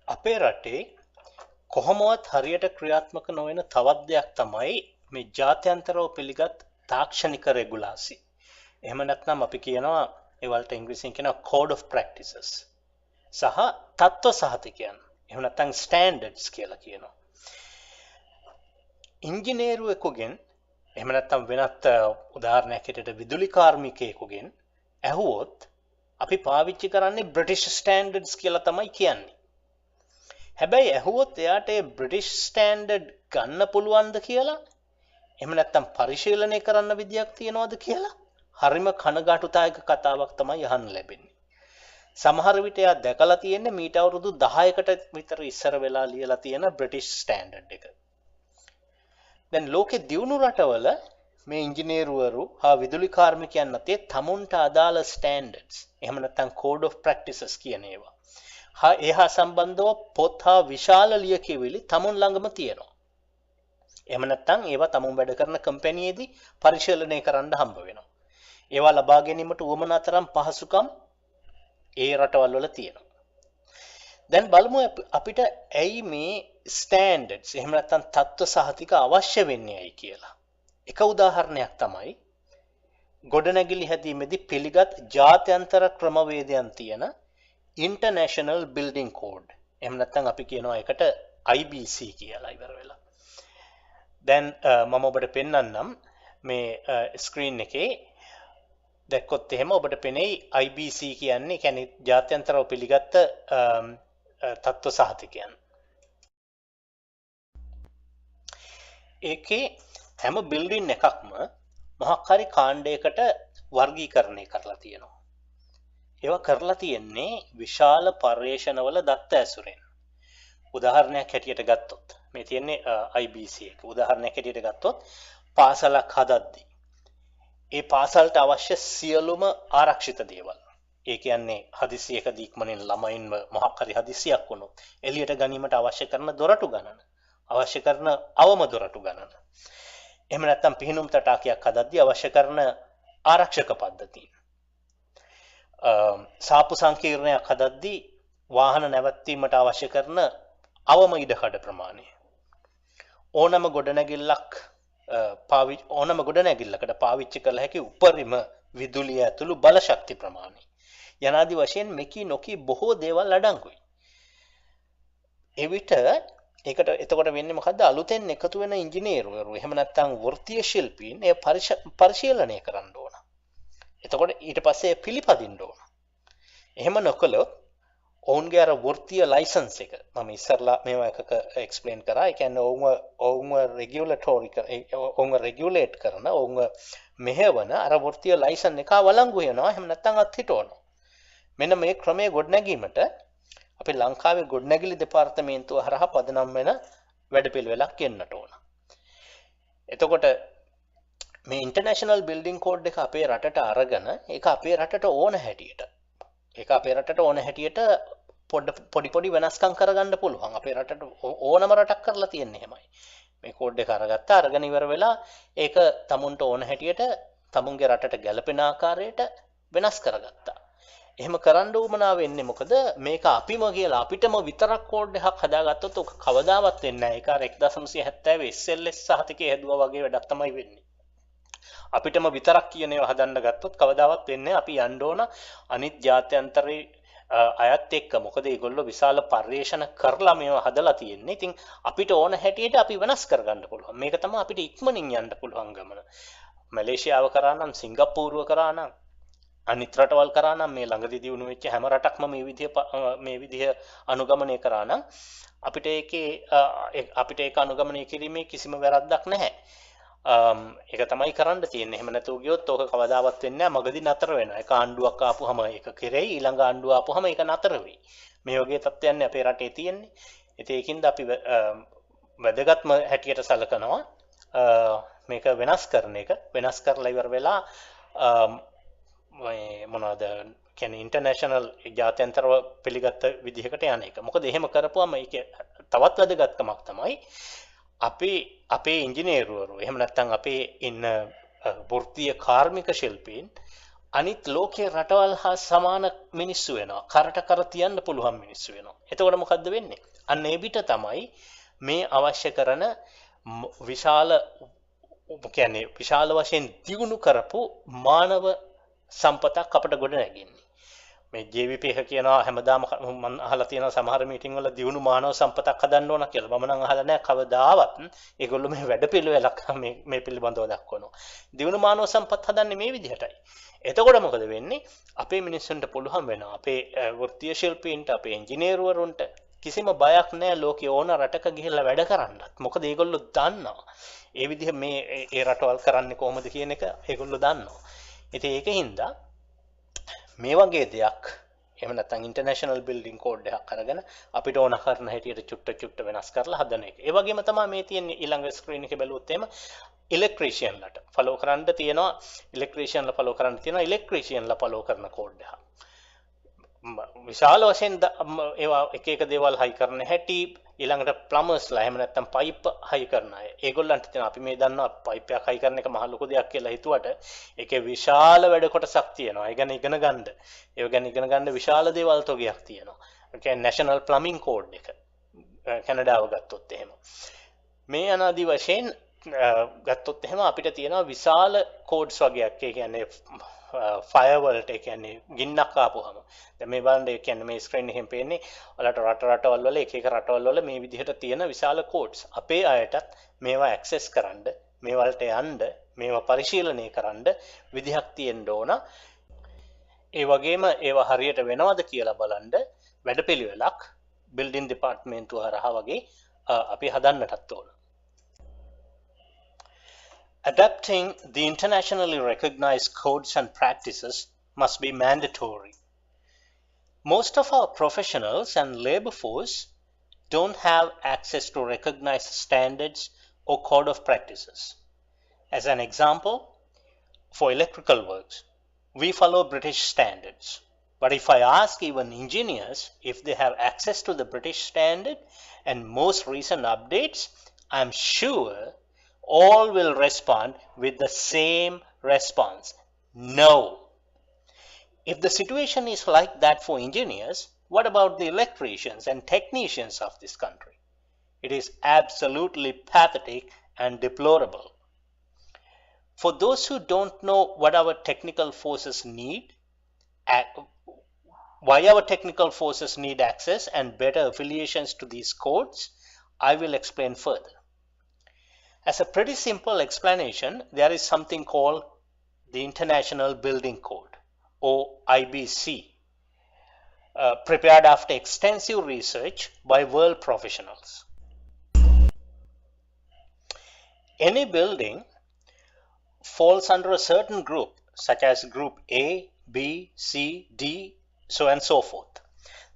අපේ රටේ කොහොමවත් හරියට ක්‍රියාත්මක නොවන තවත් දෙයක් තමයි මේ ජාත්‍යන්තරව පිළිගත් තාක්ෂණික රෙගුලාසි. එහෙම නැත්නම් අපි කියනවා ඒවලට ඉංග්‍රීසියෙන් කියනවා code of practices සහ තත්ත්ව සහතිකයන්. එහෙම නැත්නම් standards කියලා කියනවා. ඉංජිනේරුවෙකුගෙන් එහෙම නැත්නම් වෙනත් උදාහරණයක් හැටියට විදුලි කාර්මිකයෙකුගෙන් ඇහුවොත් අපි පාවිච්චි කරන්නේ බ්‍රිටිෂ් ස්ටෑන්ඩඩ්ස් කියලා තමයි කියන්නේ. හැබැයි ඇහුවොත් එයාට ඒ බ්‍රිටිෂ් ස්ටෑන්ඩඩ් ගන්න පුළුවන්ද කියලා එහෙම නැත්නම් පරිශීලනය කරන්න විදියක් තියනවද කියලා හරිම කනගාටුදායක කතාවක් තමයි අහන්න ලැබෙන්නේ. සමහර විට එයා දැකලා තියෙන්නේ මීට අවුරුදු 10කට විතර ඉස්සර වෙලා ලියලා තියෙන බ්‍රිටිෂ් ස්ටෑන්ඩඩ් එක. දැන් ලෝකේ දියුණු රටවල මේ ඉංජිනේරුවරු හා විදුලි කාර්මිකයන් අතේ තමුන්ට අදාළ ස්ටෑන්ඩඩ්ස් එහෙම නැත්නම් කෝඩ් ඔෆ් ප්‍රැක්ටිසස් කියන ඒවා එහා සම්බන්ධව පොත් හා විශාල ලියකියවිලි තමුන් ළඟම තියෙනවා. එහෙම නැත්නම් ඒවා තමුන් වැඩ කරන කම්පැනියේදී පරිශීලනය කරන්න හම්බ වෙනවා. ඒවා ලබා ගැනීමට උවමනා තරම් පහසුකම් ඒ රටවල් වල තියෙනවා. දැන් බලමු අපිට ඇයි මේ ස්ටෑන්ඩඩ්ස් එහෙම නැත්නම් තත්ත්ව සහතික අවශ්‍ය වෙන්නේ ඇයි කියලා. එක උදාහරණයක් තමයි ගොඩනැගිලි හැදීමේදී පිළිගත් ජාත්‍යන්තර ක්‍රමවේදයන් තියෙන ඉන්ටර්නැෂනල් බිල්ඩින් කෝඩ්. එහෙම නැත්නම් අපි කියනවා ඒකට IBC කියලා ඉවර වෙලා. දැන් මම ඔබට පෙන්වන්නම් මේ ස්ක්‍රීන් එකේ දැක්කොත් එහෙම ඔබට පෙනෙයි IBC කියන්නේ කියන්නේ ජාත්‍යන්තරව පිළිගත් තත්ත්ව සහතිකයන්. ඒකේ හැම බිල්ඩින් එකක්ම මොකක් හරි කාණ්ඩයකට වර්ගීකරණය කරලා තියෙනවා. ඒවා කරලා තියෙන්නේ විශාල පර්යේෂණවල දත්ත ඇසුරෙන්. උදාහරණයක් හැටියට ගත්තොත් මේ තියෙන්නේ IBC එක. උදාහරණයක් හැටියට ගත්තොත් පාසලක් හදද්දී ඒ පාසලට අවශ්‍ය සියලුම ආරක්ෂිත දේවල්. ඒ කියන්නේ හදිසියකදී ඉක්මනින් ළමයින්ව මොකක් හරි හදිසියක් වුණොත් එළියට ගැනීමට අවශ්‍ය කරන දොරටු ගණන, අවශ්‍ය කරන අවම දොරටු ගණන. එහෙම නැත්නම් පිහිනුම් තටාකයක් හදද්දී අවශ්‍ය කරන ආරක්ෂක පද්ධතීන්. සාපු සංකීර්ණයක් හදද්දී වාහන නැවැත්වීමට අවශ්‍ය කරන අවම ඉඩකඩ ප්‍රමාණය. ඕනම ගොඩනැගිල්ලකට පාවිච්චි කළ හැකි උපරිම විදුලිය ඇතුළු බල ශක්ති ප්‍රමාණය. යනාදී වශයෙන් මෙකී නොකී බොහෝ දේවල් අඩංගුයි. එවිට ඒකට එතකොට වෙන්නේ මොකද්ද? අලුතෙන් එකතු වෙන ඉංජිනේරුවරු එහෙම නැත්නම් වෘත්තීය ශිල්පීන් ඒ පරිශීලනය කරන්න ඕන. එතකොට ඊට පස්සේ පිළිපදින්න ඕන. එහෙම නොකළොත් ඔවුන්ගේ අර වෘත්තීය ලයිසන්ස් එක මම ඉස්සරලා මේවා එකක එක්ස්ප්ලেইন කරා. ඒ කියන්නේ ඔවුන්ව රෙගියුලේට් කරන ඔවුන්ව මෙහෙවන අර වෘත්තීය ලයිසන් එක වළංගු වෙනවා. එහෙම නැත්නම් අත්හිටවනවා. මෙන්න මේ ක්‍රමයේ ගොඩනැගීමට අපි ලංකාවේ ගොඩනැගිලි දෙපාර්තමේන්තුව හරහා පදනම් වෙන වැඩපිළිවෙලක් එන්නට ඕන. එතකොට මේ ඉන්ටර්නැෂනල් බිල්ඩින් කෝඩ් එක අපේ රටට අරගෙන ඒක අපේ රටට ඕන හැටියට පොඩි වෙනස්කම් කරගන්න පුළුවන්. අපේ රටට ඕනම රටක් කරලා තියෙන්නේ එහෙමයි. මේ කෝඩ් එක අරගෙන ඉවර වෙලා ඒක තමුන්ට ඕන හැටියට තමුන්ගේ රටට ගැලපෙන ආකාරයට වෙනස් කරගත්තා. එහෙම කරන්න උවමනා වෙන්නේ මොකද? මේක අපිම කියලා අපිටම විතරක් කෝඩ් එකක් හදාගත්තොත් ඔක කවදාවත් වෙන්නේ නැහැ. ඒක අර 1970 SLS සහතිකය හැදුවා වගේ වැඩක් තමයි වෙන්නේ. අපිටම විතරක් කියන ඒවා හදන්න ගත්තොත් කවදාවත් වෙන්නේ අපි යන්න ඕන අනිත් ජාත්‍යන්තරේ අයත් එක්ක. මොකද ඒගොල්ලෝ විශාල පර්යේෂණ කරලා මේවා හදලා තියෙන්නේ. ඉතින් අපිට ඕන හැටියට අපි වෙනස් කරගන්න පුළුවන්. මේක තමයි අපිට ඉක්මනින් යන්න පුළුවන් ගමන. මැලේසියාව කරා නම්, සිංගප්පූරුව කරා නම්, අනිත් රටවල් කරා නම්, මේ ළඟදී දිනු වෙච්ච හැම රටක්ම මේ විදිහ අනුගමනය කරා නම් අපිට ඒක අනුගමනය කිරීමේ කිසිම වැරද්දක් නැහැ. ඒක තමයි කරන්න තියෙන්නේ. එහෙම නැතුව ගියොත් ඕක කවදාවත් වෙන්නේ නැහැ. මගදී නතර වෙනවා. ඒක ආණ්ඩුවක් ආපුවම ඒක කෙරෙයි, ඊළඟ ආණ්ඩුව ආපුවම ඒක නතර වෙයි. මේ වගේ තත්ත්වයන් අපේ රටේ තියෙන්නේ. ඉතින් ඒකින්ද අපි වැදගත්ම හැටියට සලකනවා මේක වෙනස් කරන එක. වෙනස් කරලා ඉවර වෙලා මොනවද කියන්නේ ඉන්ටර්නැෂනල් ජාත්‍යන්තරව පිළිගත්ත විදිහකට යන එක. මොකද එහෙම කරපුවම ඒක තවත් වැදගත්කමක් තමයි අපේ ඉංජිනේරුවරු එහෙම නැත්නම් අපේ ඉන්න වෘත්තීය කාර්මික ශිල්පීන් අනිත් ලෝකයේ රටවල් හා සමාන මිනිස්සු වෙනවා. කරට කර තියන්න පුළුවන් මිනිස්සු වෙනවා. එතකොට මොකද්ද වෙන්නේ? අන්න ඒ පිට තමයි මේ අවශ්‍ය කරන විශාල කියන්නේ විශාල වශයෙන් දියුණු කරපු මානව සම්පතක් අපිට ගොඩ නැගෙන්නේ. මේ JVP එක කියනවා හැමදාම මම අහලා තියෙනවා සමහර මීටින් වල දියුණු මානව සම්පතක් හදන්න ඕන කියලා. මම නම් අහලා නැහැ කවදාවත්. ඒගොල්ලෝ මේ වැඩපිළිවෙලක් මේ පිළිබඳව දක්වනවා. දියුණු මානව සම්පත් හදන්නේ මේ විදිහටයි. එතකොට මොකද වෙන්නේ? අපේ මිනිස්සුන්ට පුළුවන් වෙනවා. අපේ වෘත්තීය ශිල්පීන්ට, අපේ ඉංජිනේරුවරුන්ට කිසිම බයක් නැහැ ලෝකේ ඕන රටක ගිහිල්ලා වැඩ කරන්නත්. මොකද ඒගොල්ලෝ දන්නවා. ඒ විදිහ මේ ඒ රටවල් කරන්නේ කොහොමද කියන එක ඒගොල්ලෝ දන්නවා. ඉතින් ඒකින්ද මේ වගේ දෙයක් එහෙම නැත්නම් ඉන්ටර්නැෂනල් බිල්ඩින් කෝඩ් එකක් අරගෙන අපිට ඕන කරන හැටියට චුට්ට වෙනස් කරලා හදන එක. ඒ වගේම තමයි මේ තියෙන්නේ ඊළඟ ස්ක්‍රීන් එකේ බැලුවොත් එහෙම ඉලෙක්ට්‍රීෂියන්ලට ෆලෝ කරන්න තියෙනවා ඉලෙක්ට්‍රීෂියන්ලා ෆලෝ කරන්න තියෙනවා ඉලෙක්ට්‍රීෂියන්ලා ෆලෝ කරන කෝඩ් එක. විශාල වශයෙන් ඒවා එක දේවල් හයි කරන හැටි ඊළඟට ප්ලම්බර්ස්ලා එහෙම නැත්නම් පයිප් හයි කරන අය. ඒගොල්ලන්ට තියෙන අපි මේ දන්නවා පයිප් එකක් හයි කරන එක මහ ලොකු දෙයක් කියලා හිතුවට ඒකේ විශාල වැඩ කොටසක් තියෙනවා. ඒ ගැන ඉගෙන ගන්න. ඒ ගැන ඉගෙන ගන්න විශාල දේවල් තොගයක් තියෙනවා. ඒ කියන්නේ නැෂනල් ප්ලම්බින් කෝඩ් එක. කැනඩාව ගත්තොත් එහෙම. මේ අනාදි වශයෙන් ගත්තොත් එහෙම අපිට තියෙනවා විශාල කෝඩ්ස් වගේක්. ඒ කියන්නේ ෆයර්වල්ට ඒ කියන්නේ ගින්නක් ආපුවම දැන් මේ බලන්න ඒ කියන්නේ මේ ස්ක්‍රීන් එකෙන් පේන්නේ ඔයාලට රටවල් වල එක රටවල් වල මේ විදිහට තියෙන විශාල කෝඩ්ස් අපේ අයටත් මේවා ඇක්සස් කරන්න මේවලට යන්න මේවා පරිශීලනය කරන්න විදිහක් තියෙන්න ඕන. ඒ වගේම ඒවා හරියට වෙනවද කියලා බලන්න වැඩපිළිවෙලක් බිල්ඩින් දෙපාර්ට්මේන්තුව හරහා වගේ අපි හදන්නටත් ඕන. Adapting the internationally recognized codes and practices must be mandatory. Most of our professionals and labor force don't have access to recognized standards or code of practices. As an example, for electrical works, we follow British standards. But if I ask even engineers if they have access to the British standard and most recent updates, I'm sure all will respond with the same response: no. If the situation is like that for engineers, what about the electricians and technicians of this country? It is absolutely pathetic and deplorable. For those who don't know what our technical forces need, why our technical forces need access and better affiliations to these codes, I will explain further. As a pretty simple explanation, there is something called the International Building Code, or IBC, prepared after extensive research by world professionals. Any building falls under a certain group, such as group A, B, C, D, so and so forth.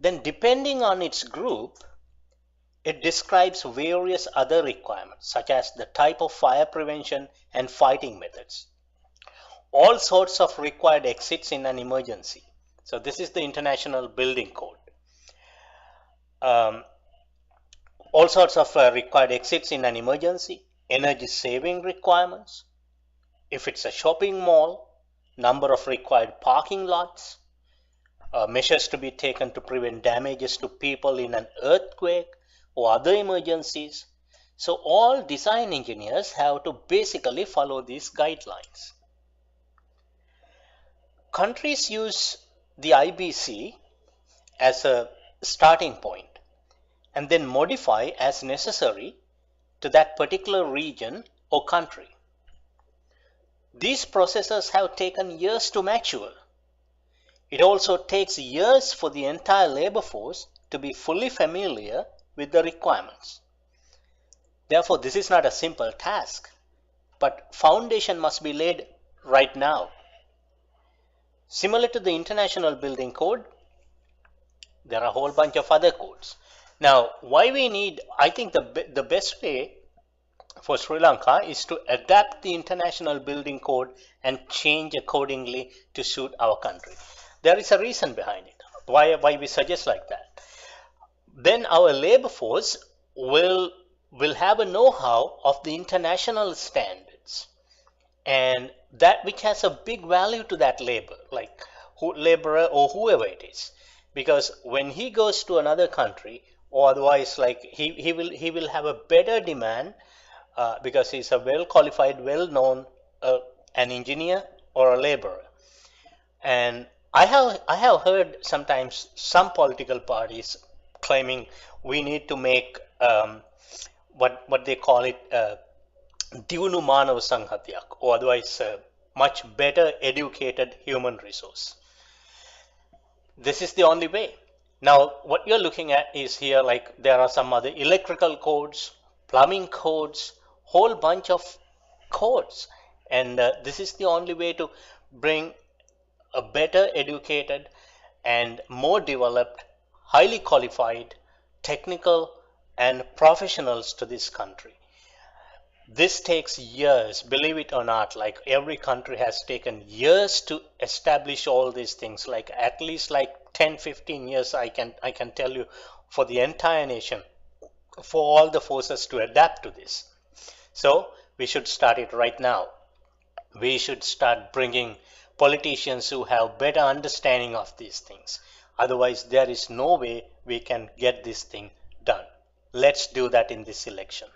Then depending on its group, it describes various other requirements, such as the type of fire prevention and fighting methods. All sorts of required exits in an emergency. So this is the International Building Code. All sorts of required exits in an emergency, energy saving requirements, if it's a shopping mall, number of required parking lots, measures to be taken to prevent damages to people in an earthquake or other emergencies. So all design engineers have to basically follow these guidelines. Countries use the IBC as a starting point and then modify as necessary to that particular region or country. These processes have taken years to mature. It also takes years for the entire labor force to be fully familiar with the requirements. Therefore, this is not a simple task, but foundation must be laid right now. Similar to the International Building Code, there are a whole bunch of other codes. Now, why we need, I think the best way for Sri Lanka is to adapt the International Building Code and change accordingly to suit our country. There is a reason behind it, why we suggest like that. Then our labor force will have a know-how of the international standards. and that which has a big value to that labor, like laborer or whoever it is, because when he goes to another country, or otherwise, like he will have a better demand, because he's a well qualified, well known, an engineer or a laborer. And I have heard sometimes some political parties claiming we need to make, what they call it, Divunu Manav Sanghatyak, or otherwise much better educated human resource. This is the only way. Now, what you're looking at is here, like there are some other electrical codes, plumbing codes, whole bunch of codes, and this is the only way to bring a better educated and more developed, highly qualified, technical, and professionals to this country. This takes years, believe it or not. Like every country has taken years to establish all these things, like at least like 10-15 years, I can tell you, for the entire nation, for all the forces to adapt to this. So we should start it right now. We should start bringing politicians who have better understanding of these things. Otherwise, there is no way we can get this thing done. Let's do that in this election.